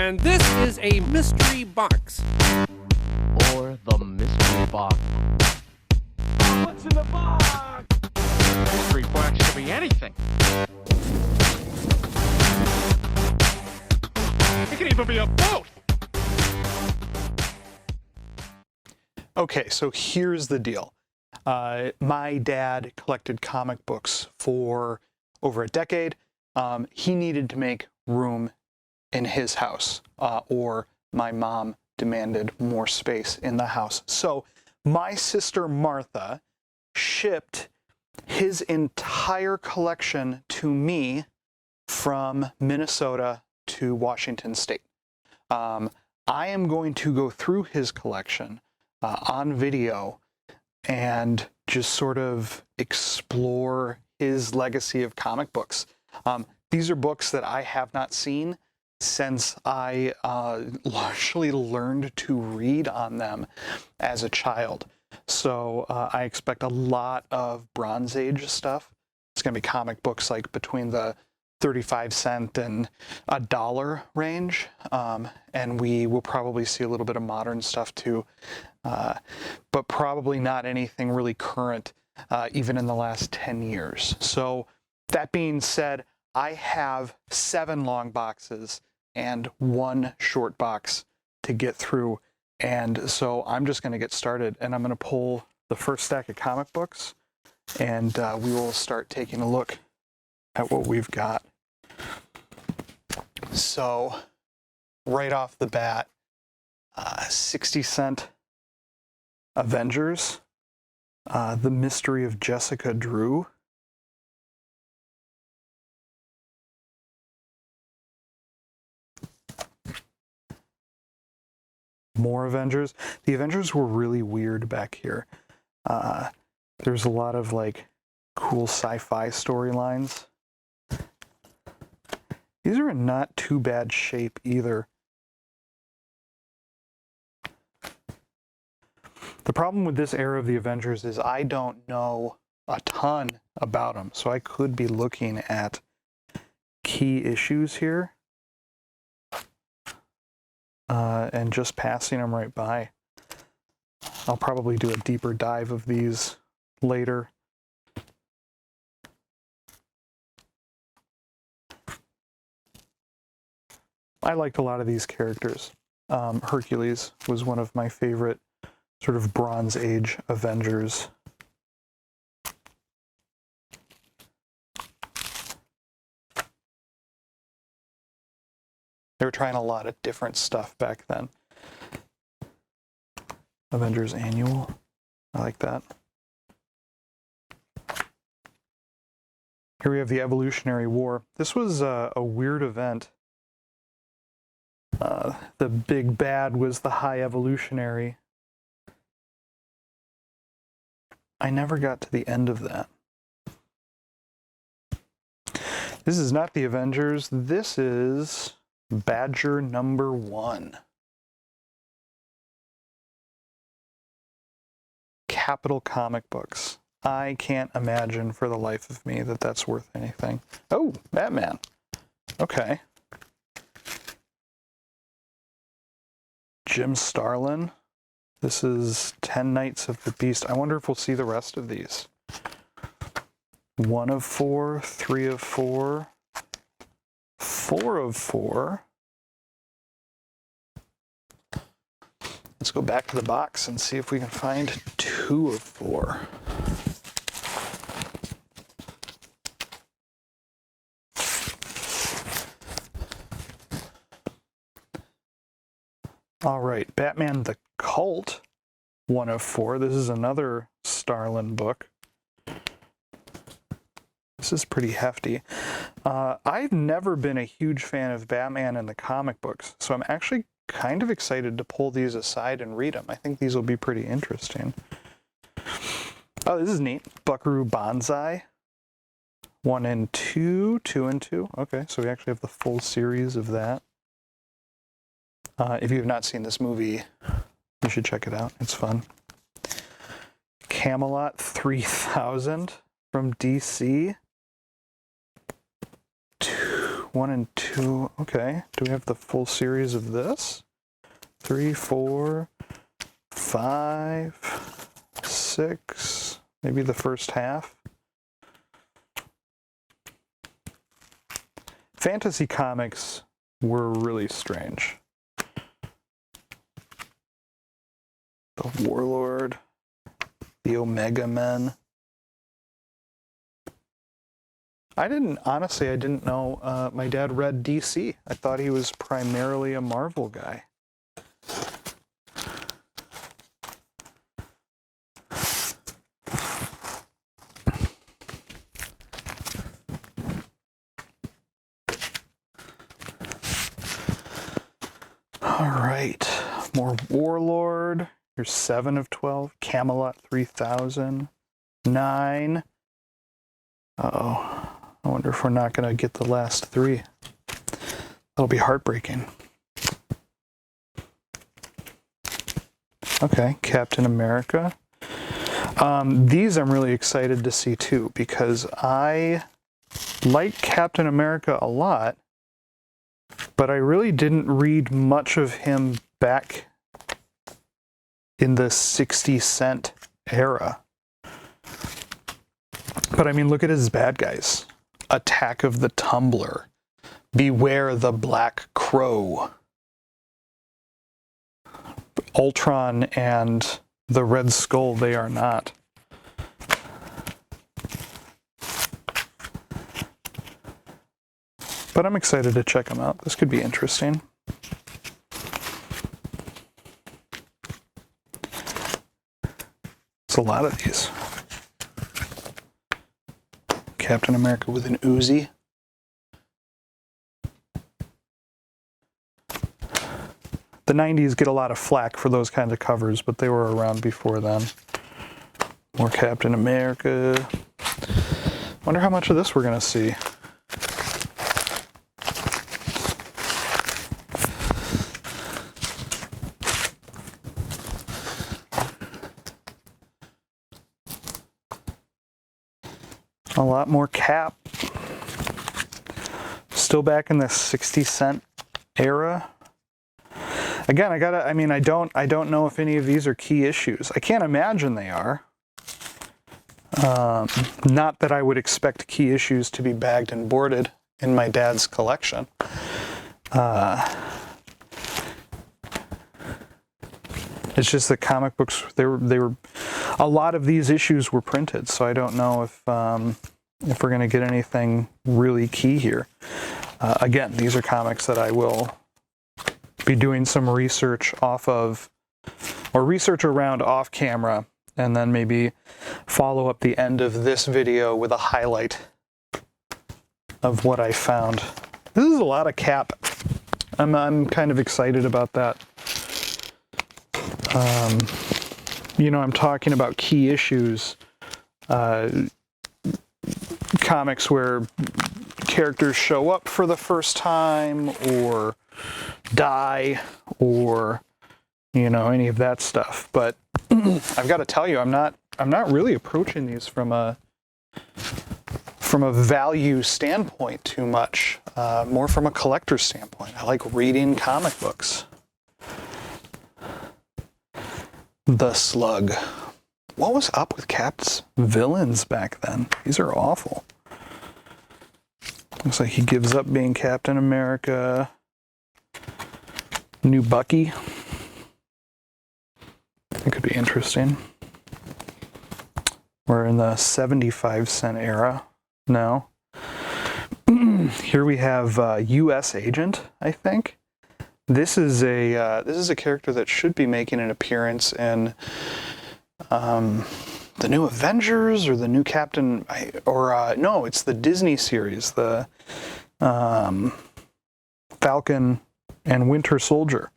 And this is a mystery box. Or the mystery box. What's in the box? Mystery box could be anything. It could even be a boat. Okay, so here's the deal. My dad collected comic books for over a decade. He needed to make room in his house, or my mom demanded more space in the house. So my sister Martha shipped his entire collection to me from Minnesota to Washington State. I am going to go through his collection on video and just sort of explore his legacy of comic books. These are books that I have not seen since I largely learned to read on them as a child. So I expect a lot of Bronze Age stuff. It's going to be comic books like between the 35-cent and $1 range. And we will probably see a little bit of modern stuff too, but probably not anything really current, even in the last 10 years. So that being said, I have 7 long boxes and 1 short box to get through. And so I'm just going to get started, and I'm going to pull the first stack of comic books, and we will start taking a look at what we've got. So right off the bat, 60-cent Avengers, The Mystery of Jessica Drew. More Avengers. The Avengers were really weird back here. There's a lot of like cool sci-fi storylines. These are in not too bad shape either. The problem with this era of the Avengers is I don't know a ton about them, so I could be looking at key issues here and just passing them right by. I'll probably do a deeper dive of these later. I liked a lot of these characters. Hercules was one of my favorite sort of Bronze Age Avengers. They were trying a lot of different stuff back then. Avengers Annual. I like that. Here we have the Evolutionary War. This was a weird event. The big bad was the High Evolutionary. I never got to the end of that. This is not the Avengers. This is Badger #1. Capital Comic Books. I can't imagine for the life of me that that's worth anything. Oh, Batman. Okay. Jim Starlin. This is 10 Nights of the Beast. I wonder if we'll see the rest of these. 1 of 4, 3 of 4, 4 of 4. Let's go back to the box and see if we can find 2 of 4. All right, Batman the Cult, 1 of 4. This is another Starlin book. This is pretty hefty. I've never been a huge fan of Batman in the comic books, so I'm actually kind of excited to pull these aside and read them. I think these will be pretty interesting. Oh, this is neat. Buckaroo Banzai, 1 and 2, 2 and 2. Okay, so we actually have the full series of that. If you have not seen this movie, you should check it out. It's fun. Camelot 3000 from DC. 1 and 2. Okay. Do we have the full series of this? 3, 4, 5, 6. Maybe the first half. Fantasy comics were really strange. The Warlord, the Omega Men. I didn't know my dad read DC. I thought he was primarily a Marvel guy. All right, more Warlord. Here's 7 of 12. Camelot 3000. 9. Uh-oh. I wonder if we're not going to get the last 3. That'll be heartbreaking. Okay, Captain America. These I'm really excited to see too, because I like Captain America a lot, but I really didn't read much of him back in the 60-cent era. But I mean, look at his bad guys. Attack of the Tumbler. Beware the Black Crow. Ultron and the Red Skull, they are not. But I'm excited to check them out. This could be interesting. It's a lot of these. Captain America with an Uzi. The 90s get a lot of flack for those kinds of covers, but they were around before then. More Captain America. Wonder how much of this we're going to see. A lot more Cap. Still back in the 60-cent era. Again, I don't know if any of these are key issues. I can't imagine they are. Not that I would expect key issues to be bagged and boarded in my dad's collection. It's just that comic books, they were a lot of these issues were printed, so I don't know if we're going to get anything really key here. Again, these are comics that I will be doing some research off of, or research around off camera, and then maybe follow up the end of this video with a highlight of what I found. This is a lot of Cap. I'm kind of excited about that. You know, I'm talking about key issues, comics where characters show up for the first time or die, or you know, any of that stuff. But I've got to tell you, I'm not really approaching these from a value standpoint too much, more from a collector's standpoint. I like reading comic books. The Slug. What was up with Cap's villains back then? These are awful. Looks like he gives up being Captain America. New Bucky. That could be interesting. We're in the 75-cent era now. Here we have U.S. Agent, I think. This is a character that should be making an appearance in the new Avengers or the new Captain, no, it's the Disney series, the Falcon and Winter Soldier.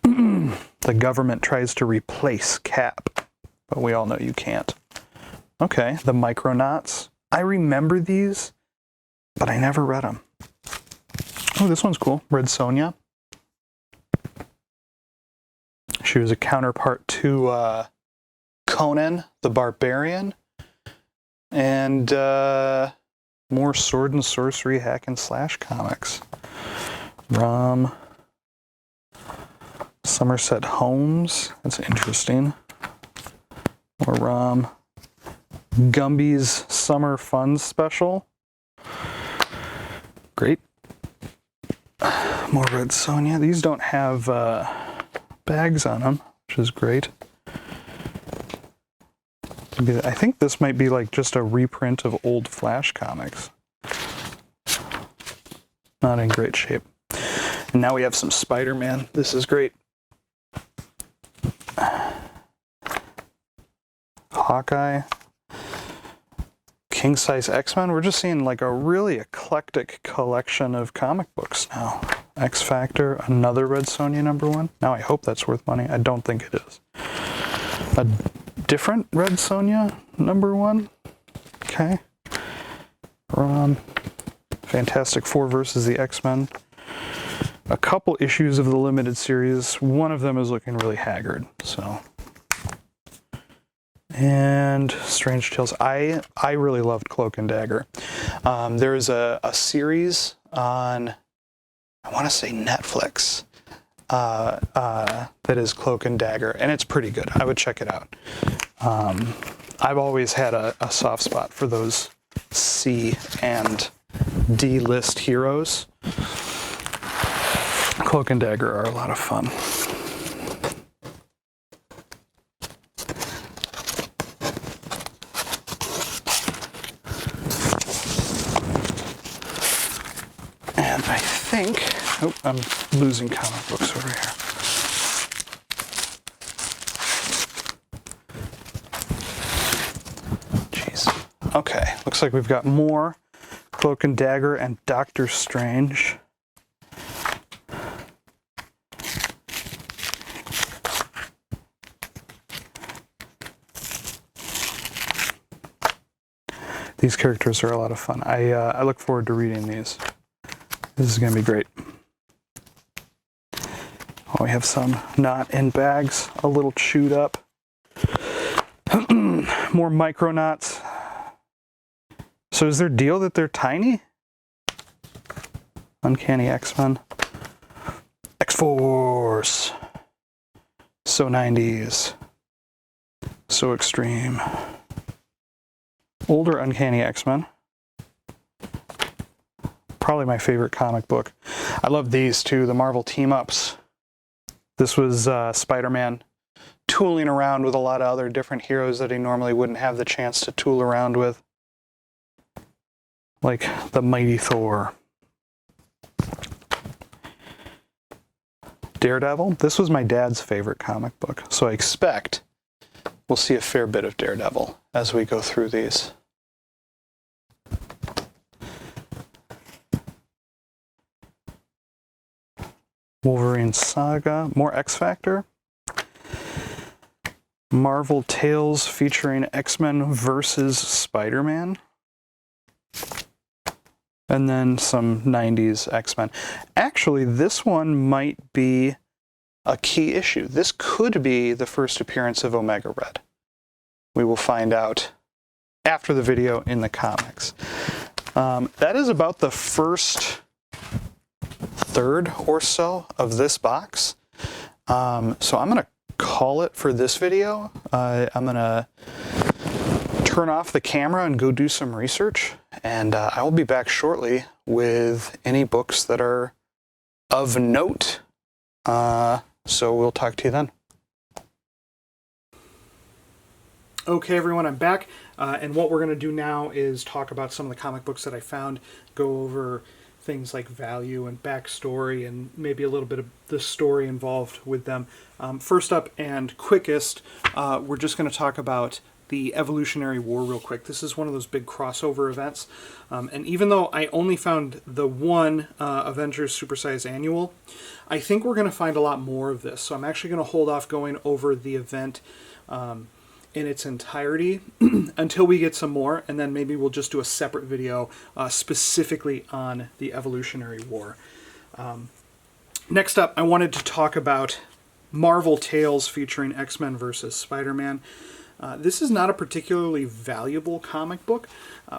The government tries to replace Cap, but we all know you can't. Okay, the Micronauts. I remember these, but I never read them. Oh, this one's cool. Red Sonja. She was a counterpart to Conan the Barbarian. And more sword and sorcery hack and slash comics. Rom. Somerset Holmes. That's interesting. More Rom. Gumby's Summer Fun Special. Great. More Red Sonja. These don't have bags on them, which is great. I think this might be like just a reprint of old Flash comics. Not in great shape. And now we have some Spider-Man. This is great. Hawkeye. King Size X-Men. We're just seeing like a really eclectic collection of comic books now. X Factor, another Red Sonja #1. Now I hope that's worth money. I don't think it is. A different Red Sonja #1. Okay. Fantastic Four versus the X-Men. A couple issues of the limited series. One of them is looking really haggard, so. And Strange Tales. I really loved Cloak and Dagger. There is a series on, I want to say Netflix, that is Cloak and Dagger, and it's pretty good. I would check it out. I've always had a soft spot for those C and D list heroes. Cloak and Dagger are a lot of fun. And I think, oh, I'm losing comic books over here. Jeez. Okay, looks like we've got more Cloak and Dagger and Doctor Strange. These characters are a lot of fun. I look forward to reading these. This is going to be great. Oh, we have some not in bags, a little chewed up. More Micronauts. So is their deal that they're tiny? Uncanny X-Men. X-Force. So 90s. So extreme. Older Uncanny X-Men. Probably my favorite comic book. I love these too, the Marvel team-ups. This was Spider-Man tooling around with a lot of other different heroes that he normally wouldn't have the chance to tool around with. Like the Mighty Thor. Daredevil. This was my dad's favorite comic book, so I expect we'll see a fair bit of Daredevil as we go through these. Wolverine Saga, more X Factor. Marvel Tales featuring X-Men versus Spider-Man. And then some 90s X-Men. Actually, this one might be a key issue. This could be the first appearance of Omega Red. We will find out after the video in the comics. That is about the first third or so of this box. So I'm going to call it for this video. I'm going to turn off the camera and go do some research. And I will be back shortly with any books that are of note. So we'll talk to you then. Okay, everyone, I'm back. And what we're going to do now is talk about some of the comic books that I found, go over things like value and backstory and maybe a little bit of the story involved with them. First up and quickest, we're just going to talk about the Evolutionary War real quick. This is one of those big crossover events. And even though I only found the one Avengers Supersize Annual, I think we're going to find a lot more of this. So I'm actually going to hold off going over the event in its entirety until we get some more, and then maybe we'll just do a separate video specifically on the Evolutionary War. Next up, I wanted to talk about Marvel Tales featuring X-Men versus Spider-Man. This is not a particularly valuable comic book,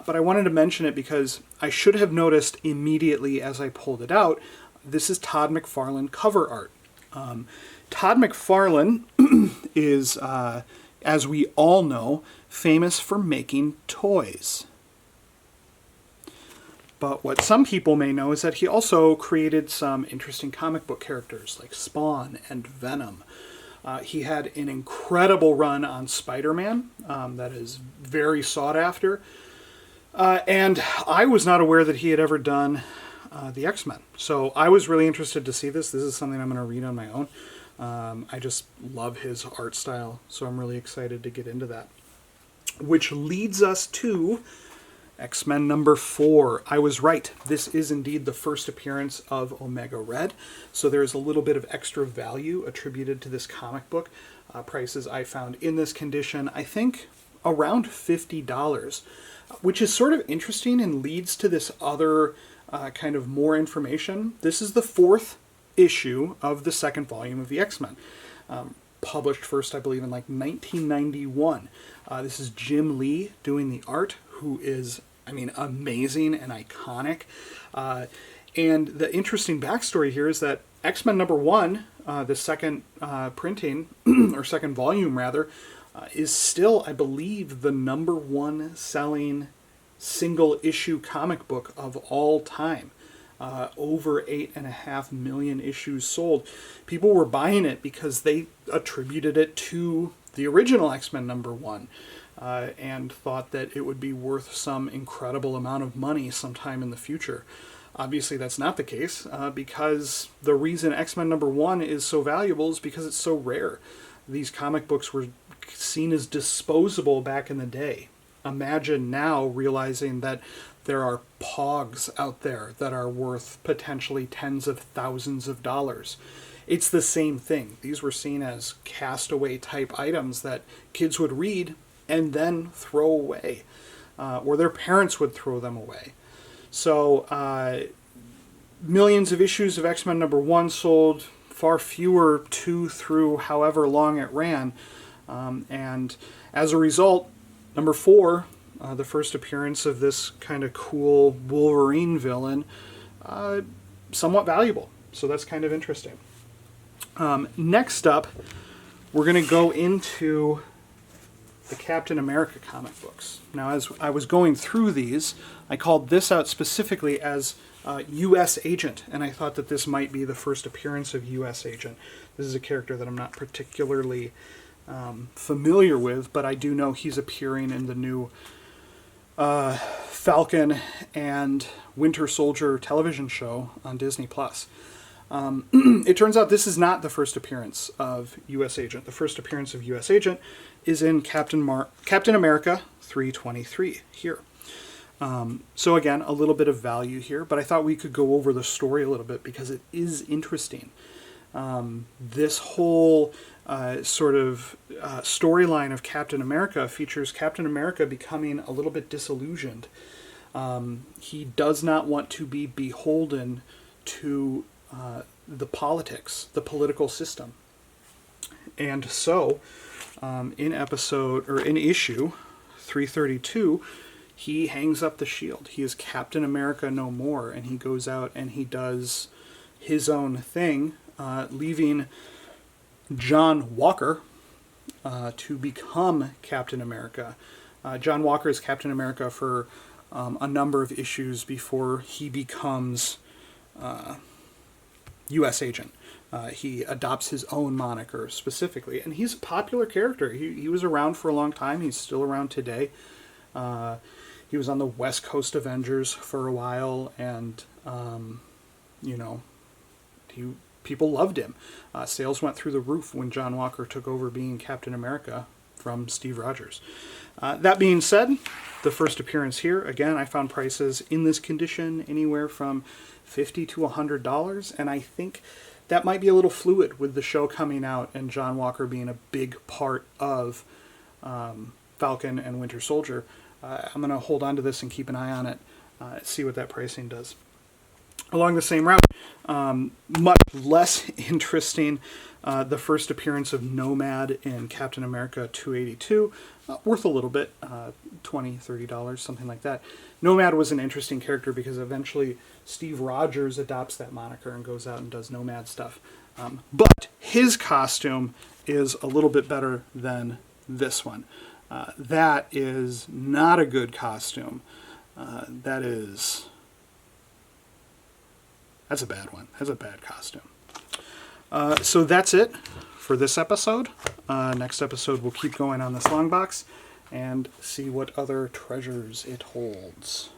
but I wanted to mention it because I should have noticed immediately as I pulled it out, this is Todd McFarlane cover art. Todd McFarlane is, as we all know, famous for making toys. But what some people may know is that he also created some interesting comic book characters like Spawn and Venom. He had an incredible run on Spider-Man that is very sought after. And I was not aware that he had ever done the X-Men. So I was really interested to see this. This is something I'm going to read on my own. I just love his art style, so I'm really excited to get into that. Which leads us to X-Men number 4. I was right. This is indeed the first appearance of Omega Red. So there's a little bit of extra value attributed to this comic book. Prices I found in this condition, I think around $50, which is sort of interesting and leads to this other kind of more information. This is the 4th issue of the 2nd volume of the X-Men. Published first, I believe, in like 1991. This is Jim Lee doing the art, who is, I mean, amazing and iconic. And the interesting backstory here is that X-Men number 1, the second printing, or second volume rather, is still, I believe, the number 1 selling single issue comic book of all time. Over 8.5 million issues sold. People were buying it because they attributed it to the original X-Men number 1 and thought that it would be worth some incredible amount of money sometime in the future. Obviously that's not the case because the reason X-Men number 1 is so valuable is because it's so rare. These comic books were seen as disposable back in the day. Imagine now realizing that there are Pogs out there that are worth potentially tens of thousands of dollars. It's the same thing. These were seen as castaway type items that kids would read and then throw away, or their parents would throw them away. So millions of issues of X-Men number 1 sold, far fewer 2 through however long it ran. And as a result, number 4, the first appearance of this kind of cool Wolverine villain, somewhat valuable. So that's kind of interesting. Next up, we're going to go into the Captain America comic books. Now, as I was going through these, I called this out specifically as U.S. Agent, and I thought that this might be the first appearance of U.S. Agent. This is a character that I'm not particularly familiar with, but I do know he's appearing in the new Falcon and Winter Soldier television show on Disney+. It turns out this is not the first appearance of U.S. Agent. The first appearance of U.S. Agent is in Captain America 323 here. So again, a little bit of value here, but I thought we could go over the story a little bit because it is interesting. This whole sort of storyline of Captain America features Captain America becoming a little bit disillusioned. He does not want to be beholden to the politics, the political system. And so, in issue 332, he hangs up the shield. He is Captain America no more, and he goes out and he does his own thing, leaving John Walker to become Captain America. John Walker is Captain America for a number of issues before he becomes U.S. Agent. He adopts his own moniker specifically, and he's a popular character. He was around for a long time. He's still around today. He was on the West Coast Avengers for a while, and people loved him. Sales went through the roof when John Walker took over being Captain America from Steve Rogers. That being said, the first appearance here, again, I found prices in this condition anywhere from $50 to $100, and I think that might be a little fluid with the show coming out and John Walker being a big part of Falcon and Winter Soldier. I'm going to hold on to this and keep an eye on it, see what that pricing does. Along the same route, much less interesting, the first appearance of Nomad in Captain America 282, worth a little bit, $20, $30, something like that. Nomad was an interesting character because eventually Steve Rogers adopts that moniker and goes out and does Nomad stuff. But his costume is a little bit better than this one. That is not a good costume. That's a bad one. That's a bad costume. So that's it for this episode. Next episode, we'll keep going on this long box and see what other treasures it holds.